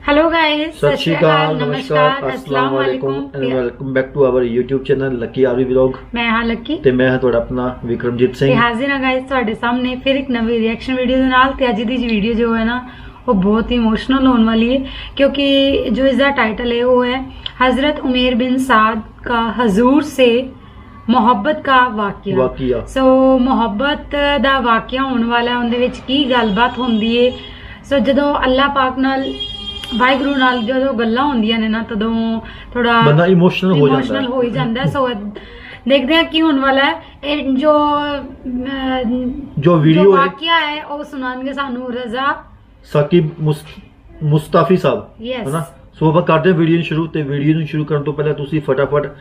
Hello guys, सत श्री अकाल, नमस्कार, अस्सलाम वालेकुम and welcome back to our YouTube channel Lucky RV vlog. मैं हाँ लक्की ਤੇ ਮੈਂ ਹਾਂ ਤੁਹਾਡਾ ਆਪਣਾ ਵਿਕਰਮਜੀਤ ਤੇ ਸਿੰਘ। ਹਾਜ਼ਰ ਹਾਂ ਗਾਇਸ ਤੁਹਾਡੇ ਸਾਹਮਣੇ ਫਿਰ ਇੱਕ ਨਵੀਂ ਰਿਐਕਸ਼ਨ ਵੀਡੀਓ ਦੇ ਨਾਲ। ਤੇ ਅੱਜ ਦੀ ਜੀ ਵੀਡੀਓ ਜੋ है ना वो बहुत ही इमोशनल होने वाली है, क्योंकि जो इसका टाइटल है वो है हजरत उमेर बिन साद का हजूर से ਮੁਹੱਬਤ का ਵਾਕਿਆ। ਸੋ ਮੁਹੱਬਤ ਦਾ ਵਾਕਿਆ ਹੋਣ ਵਾਲਾ, ਉਹਦੇ ਵਿੱਚ ਕੀ ਗੱਲਬਾਤ ਹੁੰਦੀ ਹੈ। ਸੋ ਜਦੋਂ ਅੱਲਾਹ ਪਾਕ ਨਾਲ, ਵਾਹਿਗੁਰੂ ਨਾਲ ਜਦੋਂ ਗੱਲਾਂ ਹੁੰਦੀਆਂ ਨੇ ਨਾ, ਤਦੋਂ ਥੋੜਾ ਬੰਦਾ ਇਮੋਸ਼ਨਲ ਹੋ ਹੀ ਜਾਂਦਾ। ਸੋ ਦੇਖਦੇ ਹਾਂ ਕੀ ਹੋਣ ਵਾਲਾ ਹੈ। ਇਹ ਜੋ ਵੀਡੀਓ ਵਾਕਿਆ ਹੈ ਉਹ ਸੁਣਾਉਣਗੇ ਸਾਨੂੰ ਰਜ਼ਾ ਸਾਕਿਬ ਮੁਸਤਾਫੀ ਸਾਹਿਬ, ਯੈਸ। ਹੈਨਾ। ਸੋ ਆਪਾਂ ਕਰਦੇ ਹਾਂ ਵੀਡੀਓ ਨੂੰ ਸ਼ੁਰੂ। ਤੇ ਵੀਡੀਓ ਨੂੰ ਸ਼ੁਰੂ ਕਰਨ ਤੋਂ ਪਹਿਲਾਂ ਤੁਸੀਂ ਫਟਾਫਟ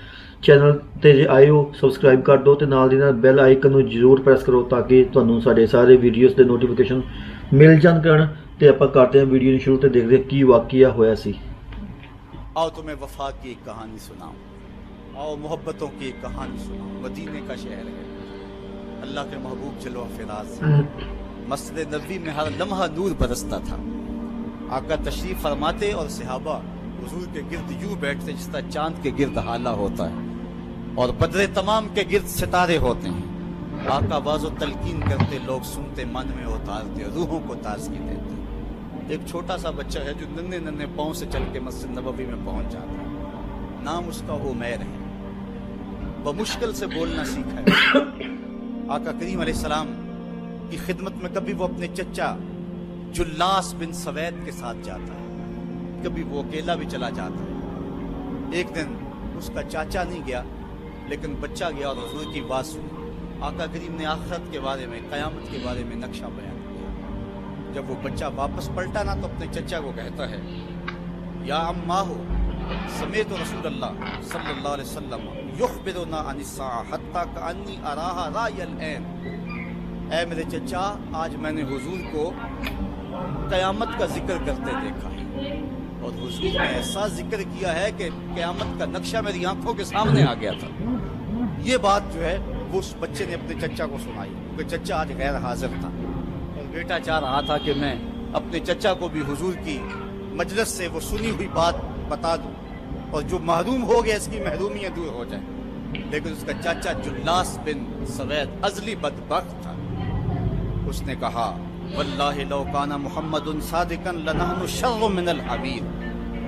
ਚੈਨਲ ਤੇ ਜੇ ਆਏ ਹੋ ਸਬਸਕ੍ਰਾਈਬ ਕਰ ਦਿਓ ਤੇ ਨਾਲ ਦੀ ਨਾਲ ਬੈਲ ਆਈਕਨ ਨੂੰ ਜ਼ਰੂਰ ਪ੍ਰੈਸ ਕਰੋ ਤਾਂ ਕਿ ਤੁਹਾਨੂੰ ਸਾਡੇ ਸਾਰੇ ਵੀਡੀਓਜ਼ ਦੇ ਨੋਟੀਫਿਕੇਸ਼ਨ ਮਿਲ ਜਾਣ ਕਰਨ। ਤੇ ਆਪਾਂ ਕਰਦੇ ਹਾਂ ਵੀਡੀਓ ਨੂੰ ਸ਼ੁਰੂ ਤੇ ਦੇਖਦੇ ਹਾਂ ਕੀ ਵਾਕਿਆ ਹੋਇਆ ਸੀ। आओ तुम्हें वफा की एक कहानी सुनाऊं, आओ मोहब्बतों की एक कहानी सुनाऊं। मदीने का शहर है, अल्लाह के महबूब जलवा फिराज। मस्जिद नबवी में हर लम्हा नूर बरसता था। आका तशरीफ फरमाते और सहाबा हुजूर के गिर्द यूं बैठते जिस तरह चांद के गिर्द हाला होता है और बदरे तमाम के गिर्द सितारे होते हैं। आका वाज़ो तलकीन करते, लोग सुनते, मन में उतारते, रूहों को ताज़गी देते। एक छोटा सा बच्चा है जो नन्हे नन्हे पाँव से चल के मस्जिद नबवी में पहुंच जाता है। नाम उसका उमैर है। वह मुश्किल से बोलना सीखा है। आका करीम अलैहिस्सलाम की खिदमत में कभी वो अपने चचा जुल्लास बिन सवैद के साथ जाता है, कभी वो अकेला भी चला जाता है। एक दिन उसका चाचा नहीं गया लेकिन बच्चा गया और हुजूर की बात सुनी। आका करीम ने आखिरत के बारे में, क़यामत के बारे में नक्शा बयान किया। जब वो बच्चा वापस पलटा ना तो अपने चचा को कहता है, या अम्मा हो समेत रसूलुल्लाह सल्लल्लाहु अलैहि वसल्लम युखबिरुना अनिस्सा हत्ता कअन्नी अराहा रायल ऐन। ऐ मेरे चचा, आज मैंने हुजूर को क़यामत का जिक्र करते देखा है और हुजूर ने ऐसा जिक्र किया है कि क़यामत का नक्शा मेरी आंखों के सामने आ गया था। ये बात जो है वो उस बच्चे ने अपने चचा को सुनाई, क्योंकि चचा आज गैर हाजिर था और बेटा चाह रहा था कि मैं अपने चचा को भी हुजूर की मजलिस से वो सुनी हुई बात बता दूं और जो महरूम हो गया इसकी महरूमियाँ दूर हो जाए। लेकिन उसका चाचा जुल्लास बिन सवैद अजली बदबख्त था। उसने कहा, वल्लाहि लौ काना मुहम्मदुन सादिकन लनहनु शर्रु मिनल हबीर।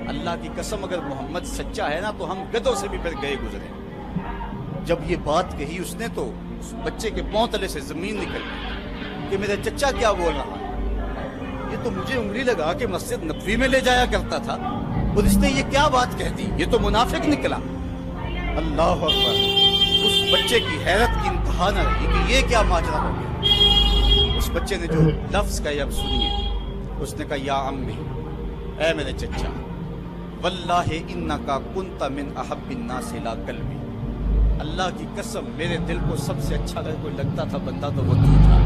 अल्लाह की कसम, अगर मोहम्मद सच्चा है ना तो हम गधों से भी फिर गए गुजरे। जब ये बात कही उसने तो उस बच्चे के पांव तले से जमीन निकल गई कि मेरा चचा क्या बोल रहा है। ये तो मुझे उंगली लगा के मस्जिद नबवी में ले जाया करता था और इसने ये क्या बात कह दी, ये तो मुनाफिक निकला। अल्लाह अकबर। उस बच्चे की हैरत की इंतहा न रही कि ये क्या माजरा हो गया। उस बच्चे ने जो लफ्ज कहे अब सुनिए। उसने कहा, या अम्मी, ऐ मेरे चचा, वल्लाहि इन्नका कुन्ता मिन अहब्बिन नास इला कल्बी। अल्लाह की कसम, मेरे दिल को सबसे अच्छा अगर कोई लगता था बंदा तो वो तू था।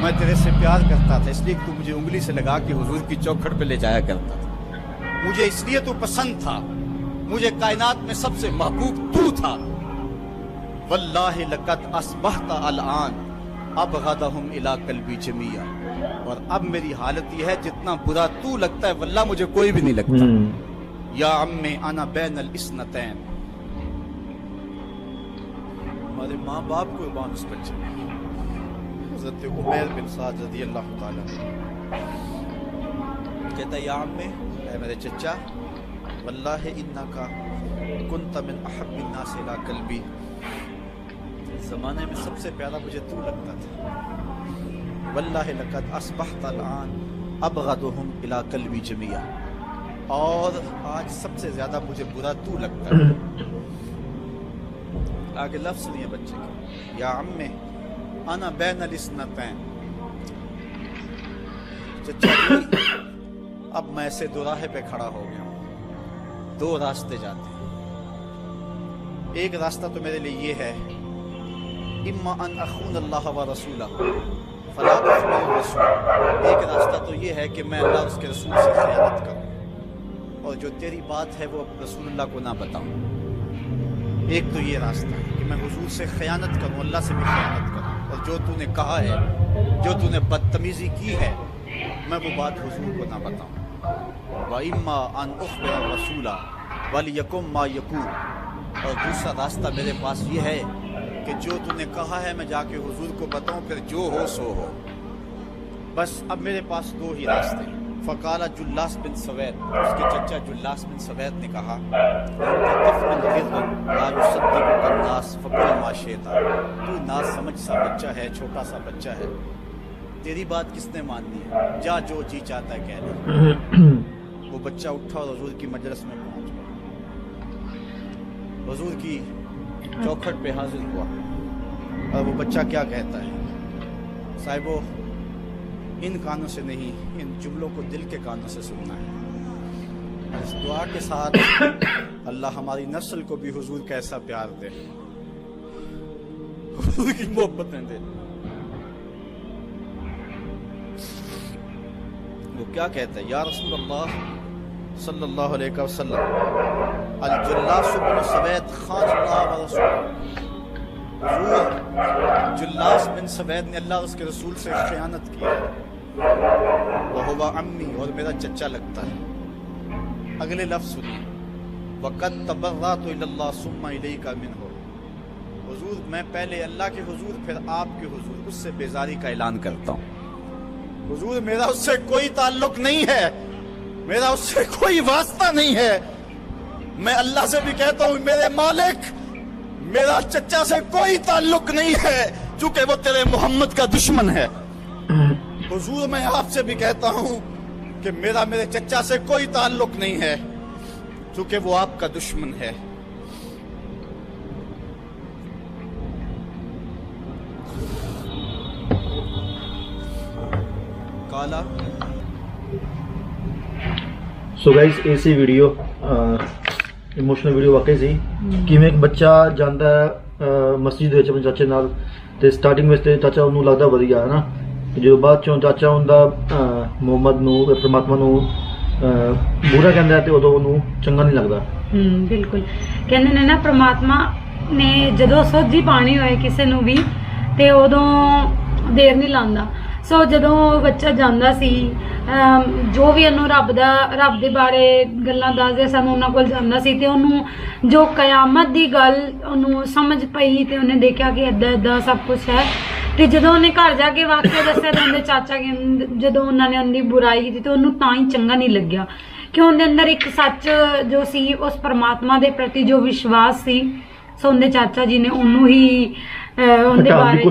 मैं तेरे से प्यार करता था इसलिए तू मुझे उंगली से लगा के हुजूर की चौखट पे ले जाया करता था। मुझे इसलिए तू पसंद था, मुझे कायनात में सबसे महबूब तू था। वल्लाहि लक़द अस्बहता अलआन अबग़दहुम इला कल्बी जमीआ। और अब मेरी हालत यह है, जितना बुरा तू लगता है वल्लाह मुझे कोई भी नहीं लगता। या अम्मे अना बैनल इस्नतैन। हमारे माँ बाप कुर्बान उस बच्चे, हज़रत उमैर बिन साद रज़ियल्लाहु ताला कहता, या अम्मे, ऐ मेरे चचा, वल्लाहि इन्नका कुन्ता मिन अहब्बिन नास इला कल्बी। ज़माने में सबसे प्यारा मुझे तू लगता था। वल्लाहि लक़द अस्बहता अलआन अबग़दुहुम इला कल्बी जमीआ। और आज सबसे ज्यादा मुझे बुरा तू लगता है। आगे लफ्ज़ सुनिए बच्चे के, या अम्मे अना बैनल इस्नतैन। चचा जी, अब मैं ऐसे दोराहे पे खड़ा हो गया हूँ, दो रास्ते जाते हैं। एक रास्ता तो मेरे लिए ये है, इम्मा अन अखून अल्लाह व रसूला फला अखून रसूल। एक रास्ता तो ये है कि मैं अल्लाह उसके रसूल से खयानत करूँ और जो तेरी बात है वो रसूलुल्लाह को ना बताऊँ। एक तो ये रास्ता है कि मैं हुजूर से खयानत करूँ, अल्लाह से भी खयानत करूँ और जो तूने कहा है, जो तूने बदतमीजी की है, मैं वो बात हुजूर को ना बताऊँ। व इम्मा अन उखबिर रसूला वलियकुम मा यकूल, और दूसरा रास्ता मेरे पास ये है कि जो तूने कहा है मैं जाके हुजूर को बताऊं, फिर जो हो सो हो। बस अब मेरे पास दो ही रास्ते। फ़काला जुल्लास बिन सवैद, उसके चचा जुल्लास बिन सवैद ने कहा, तू नास समझ सा बच्चा है, छोटा सा बच्चा है, तेरी बात किसने माननी है, जा जो जी चाहता है कह ले। वो बच्चा उठा और हुजूर की मजलिस में पहुंच गया, हुजूर की चौखट पे हाजिर हुआ। और वो बच्चा क्या कहता है, साहिबो इन कानों से नहीं, इन जुमलों को दिल के कानों से सुनना है। इस दुआ के साथ अल्लाह हमारी नस्ल को भी हुजूर का ऐसा प्यार दे, हुजूर की मोहब्बतें दे। वो क्या कहता है, या रसूल अल्लाह सल्लल्लाहु अलैहि वसल्लम, अल जुल्लास बिन सवैद खान अल्लाह व रसूल, हुजूर जुल्लास बिन सवैद ने अल्लाह और उसके रसूल से खयानत की है, वह हुवा अम्मी, और मेरा चचा लगता है। अगले लफ्ज़ सुनिए, वक़द तबर्रअतु इलल्लाह सुम्मा इलैका मिन्हु, हुजूर मैं पहले अल्लाह के हुजूर फिर आपके हुजूर उससे बेजारी का ऐलान करता हूँ। हुजूर मेरा उससे कोई ताल्लुक नहीं है, मेरा उससे कोई वास्ता नहीं है। मैं अल्लाह से भी कहता हूँ मेरे मालिक, मेरा चचा से कोई ताल्लुक नहीं है, चूंकि वो तेरे मोहम्मद का दुश्मन है। हुजूर मैं आपसे भी कहता हूँ कि मेरा मेरे चचा से कोई ताल्लुक नहीं है, चूंकि वो आपका दुश्मन है। काला ਸੋ ਗਾਇਸ ਇਹ ਸੀ ਵੀਡੀਓ, ਇਮੋਸ਼ਨਲ ਵੀਡੀਓ ਵਾਕਈ ਸੀ। ਕਿਵੇਂ ਇੱਕ ਬੱਚਾ ਜਾਂਦਾ ਮਸਜਿਦ ਦੇ ਵਿੱਚ ਆਪਣੇ ਚਾਚੇ ਨਾਲ, ਤੇ ਸਟਾਰਟਿੰਗ ਵਿੱਚ ਤੇ ਚਾਚਾ ਉਹਨੂੰ ਲੱਗਦਾ ਵਧੀਆ ਹੈ ਨਾ, ਜਦੋਂ ਬਾਅਦ ਚੋਂ ਚਾਚਾ ਹੁੰਦਾ ਮੁਹੰਮਦ ਨੂੰ, ਪਰਮਾਤਮਾ ਨੂੰ ਬੁਰਾ ਕਹਿੰਦਾ ਤੇ ਉਦੋਂ ਉਹਨੂੰ ਚੰਗਾ ਨਹੀਂ ਲੱਗਦਾ। ਬਿਲਕੁਲ, ਕਹਿੰਦੇ ਨੇ ਨਾ ਪ੍ਰਮਾਤਮਾ ਨੇ ਜਦੋਂ ਸੋਝੀ ਪਾਣੀ ਹੋਏ ਕਿਸੇ ਨੂੰ ਵੀ ਤੇ ਉਦੋਂ ਦੇਰ ਨਹੀਂ ਲਾਉਂਦਾ। ਸੋ ਜਦੋਂ ਬੱਚਾ ਜਾਂਦਾ ਸੀ, ਜੋ ਵੀ ਉਹਨੂੰ ਰੱਬ ਦੇ ਬਾਰੇ ਗੱਲਾਂ ਦੱਸਦੇ ਸਨ, ਉਹਨਾਂ ਕੋਲ ਜਾਂਦਾ ਸੀ ਤੇ ਉਹਨੂੰ ਜੋ ਕਿਆਮਤ ਦੀ ਗੱਲ ਉਹਨੂੰ ਸਮਝ ਪਈ ਤੇ ਉਹਨੇ ਦੇਖਿਆ ਕਿ ਏਦਾਂ ਸਭ ਕੁਝ ਹੈ। ਤੇ ਜਦੋਂ ਉਹਨੇ ਘਰ ਜਾ ਕੇ ਵਾਕਿਆ ਦੱਸਿਆ ਤੇ ਉਹਦੇ ਚਾਚਾ ਜਦੋਂ ਉਹਨਾਂ ਨੇ ਉਹਦੀ ਬੁਰਾਈ ਕੀਤੀ ਤੇ ਉਹਨੂੰ ਤਾਂ ਹੀ ਚੰਗਾ ਨਹੀਂ ਲੱਗਿਆ, ਕਿ ਉਹਦੇ ਅੰਦਰ ਇੱਕ ਸੱਚ ਜੋ ਸੀ ਉਸ ਪਰਮਾਤਮਾ ਦੇ ਪ੍ਰਤੀ ਜੋ ਵਿਸ਼ਵਾਸ ਸੀ, ਸੋ ਉਹਦੇ ਚਾਚਾ ਜੀ ਨੇ ਉਹਨੂੰ ਹੀ ਉਹਦੇ ਬਾਰੇ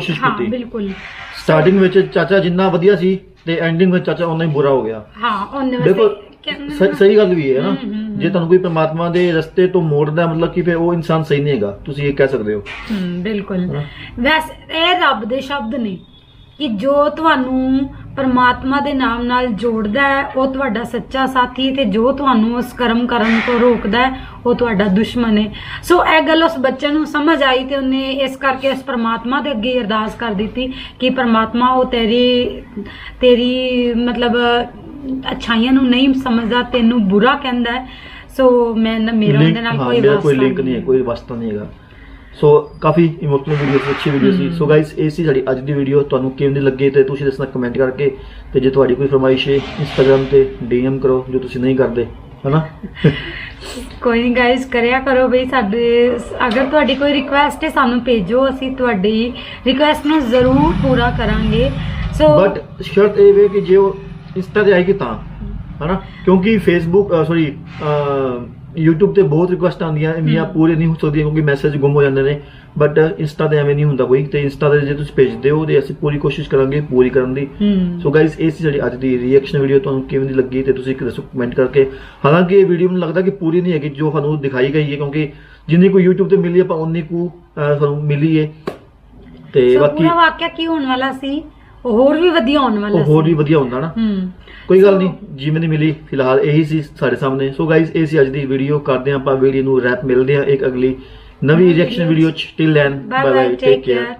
ਬਿਲਕੁਲ ਸਟਾਰਟਿੰਗ ਵਿੱਚ ਚਾਚਾ ਜਿੰਨਾ ਵਧੀਆ ਸੀ ਤੇ ਐਂਡਿੰਗ ਵਿੱਚ ਚਾਚਾ ਉਨਾ ਹੀ ਬੁਰਾ ਹੋ ਗਿਆ। ਦੇਖੋ ਸਹੀ ਗੱਲ ਵੀ ਹੈ ਨਾ, ਜੇ ਤੁਹਾਨੂੰ ਕੋਈ ਪਰਮਾਤਮਾ ਦੇ ਰਸਤੇ ਤੋਂ ਮੋੜਦਾ ਮਤਲਬ ਕਿ ਫਿਰ ਉਹ ਇਨਸਾਨ ਸਹੀ ਨਹੀਂ ਹੈਗਾ, ਤੁਸੀਂ ਇਹ ਕਹਿ ਸਕਦੇ ਹੋ। ਬਿਲਕੁਲ, ਵੈਸੇ ਇਹ ਰੱਬ ਦੇ ਸ਼ਬਦ ਨੇ ਕਿ ਜੋ ਤੁਹਾਨੂੰ ਪਰਮਾਤਮਾ ਦੇ ਨਾਮ ਨਾਲ ਜੋੜਦਾ ਹੈ ਉਹ ਤੁਹਾਡਾ ਸੱਚਾ ਸਾਥੀ, ਤੇ ਜੋ ਤੁਹਾਨੂੰ ਉਸ ਕਰਮ ਕਰਨ ਤੋਂ ਰੋਕਦਾ ਹੈ ਉਹ ਤੁਹਾਡਾ ਦੁਸ਼ਮਣ ਹੈ। ਸੋ ਇਹ ਗੱਲ ਉਸ ਬੱਚੇ ਨੂੰ ਸਮਝ ਆਈ ਤੇ ਉਹਨੇ ਇਸ ਕਰਕੇ ਇਸ ਪਰਮਾਤਮਾ ਦੇ ਅੱਗੇ ਅਰਦਾਸ ਕਰ ਦਿੱਤੀ ਕਿ ਪਰਮਾਤਮਾ ਉਹ ਤੇਰੀ ਮਤਲਬ ਅੱਛਾਈਆਂ ਨੂੰ ਨਹੀਂ ਸਮਝਦਾ, ਤੈਨੂੰ ਬੁਰਾ ਕਹਿੰਦਾ ਹੈ। ਸੋ ਮੇਰਾ ਉਹਦੇ ਨਾਲ ਕੋਈ ਲਿੰਕ ਨਹੀਂ ਹੈ, ਕੋਈ ਵਾਸਤਾ ਨਹੀਂ ਹੈਗਾ। ਸੋ ਕਾਫੀ ਇਮੋਸ਼ਨਲ ਵੀਡੀਓ ਸੀ, ਅੱਛੀ ਵੀਡੀਓ ਸੀ। ਸੋ ਗਾਇਸ ਇਹ ਸੀ ਸਾਡੀ ਅੱਜ ਦੀ ਵੀਡੀਓ, ਤੁਹਾਨੂੰ ਕਿਵੇਂ ਦੀ ਲੱਗੀ ਤੇ ਤੁਸੀਂ ਦੱਸਣਾ ਕਮੈਂਟ ਕਰਕੇ, ਤੇ ਜੇ ਤੁਹਾਡੀ ਕੋਈ ਫਰਮਾਇਸ਼ ਹੈ ਇੰਸਟਾਗ੍ਰਾਮ ਤੇ DM ਕਰੋ, ਜੋ ਤੁਸੀਂ ਨਹੀਂ ਕਰਦੇ ਹਨਾ। ਕੋਈ ਨਹੀਂ ਗਾਇਸ, ਕਰਿਆ ਕਰੋ ਬਈ। ਸਾਡੇ ਅਗਰ ਤੁਹਾਡੀ ਕੋਈ ਰਿਕੁਐਸਟ ਹੈ ਸਾਨੂੰ ਭੇਜੋ, ਅਸੀਂ ਤੁਹਾਡੀ ਰਿਕੁਐਸਟ ਨੂੰ ਜ਼ਰੂਰ ਪੂਰਾ ਕਰਾਂਗੇ। ਸੋ ਬਟ ਸ਼ਰਤ ਇਹ ਵੇ ਕਿ ਜੇ ਉਹ ਇੰਸਟਾ ਤੇ ਆਏਗੀ ਤਾਂ ਹਨਾ, ਕਿਉਂਕਿ ਫੇਸਬੁੱਕ YouTube ਤੇ ਬਹੁਤ ਰਿਕੁਐਸਟ ਆਉਂਦੀਆਂ ਇੰਨੀਆਂ ਪੂਰੇ ਨਹੀਂ ਹੋ ਸਕਦੀਆਂ ਕਿਉਂਕਿ ਮੈਸੇਜ ਗੁੰਮ ਹੋ ਜਾਂਦੇ ਨੇ, ਬਟ ਇੰਸਟਾ ਤੇ ਐਵੇਂ ਨਹੀਂ ਹੁੰਦਾ ਕੋਈ, ਤੇ ਇੰਸਟਾ ਤੇ ਜੇ ਤੁਸੀਂ ਭੇਜਦੇ ਹੋ ਤੇ ਅਸੀਂ ਪੂਰੀ ਕੋਸ਼ਿਸ਼ ਕਰਾਂਗੇ ਪੂਰੀ ਕਰਨ ਦੀ। ਸੋ ਗਾਇਸ ਇਹ ਸੀ ਸਾਡੀ ਅੱਜ ਦੀ ਰਿਐਕਸ਼ਨ ਵੀਡੀਓ, ਤੁਹਾਨੂੰ ਕਿਵੇਂ ਦੀ ਲੱਗੀ ਤੇ ਤੁਸੀਂ ਦੱਸੋ ਕਮੈਂਟ ਕਰਕੇ। ਹਾਲਾਂਕਿ ਇਹ ਵੀਡੀਓ ਮੈਨੂੰ ਲੱਗਦਾ ਕਿ ਪੂਰੀ ਨਹੀਂ ਹੈਗੀ ਜੋ ਸਾਨੂੰ ਦਿਖਾਈ ਗਈ ਹੈ, ਕਿਉਂਕਿ ਜਿੰਨੀ ਕੋਈ YouTube ਤੇ ਮਿਲੀ ਆਪਾਂ ਉਨੀ ਕੁ ਸਾਨੂੰ ਮਿਲੀ ਹੈ, ਤੇ ਬਾਕੀ ਵਾਕਿਆ ਕੀ ਹੋਣ ਵਾਲਾ ਸੀ ਹੋਰ ਵੀ ਵਧੀਆ ਹੋਣ ਵਾਲਾ, ਹੋਰ ਵੀ ਵਧੀਆ ਹੁੰਦਾ ਨਾ। ਕੋਈ ਗੱਲ ਨਹੀਂ, ਜਿਵੇਂ ਦੀ ਮਿਲੀ ਫਿਲਹਾਲ ਇਹੀ ਸੀ ਸਾਡੇ ਸਾਹਮਣੇ। ਸੋ ਗਾਇਸ ਇਹ ਸੀ ਅੱਜ ਦੀ ਵੀਡੀਓ, ਕਰਦੇ ਹਾਂ ਆਪਾਂ ਵੀਡੀਓ ਨੂੰ ਰੈਪ, ਮਿਲਦੇ ਹਾਂ ਇੱਕ ਅਗਲੀ ਨਵੀਂ ਰਿਐਕਸ਼ਨ ਵੀਡੀਓ ਚ। Till then bye bye, take care.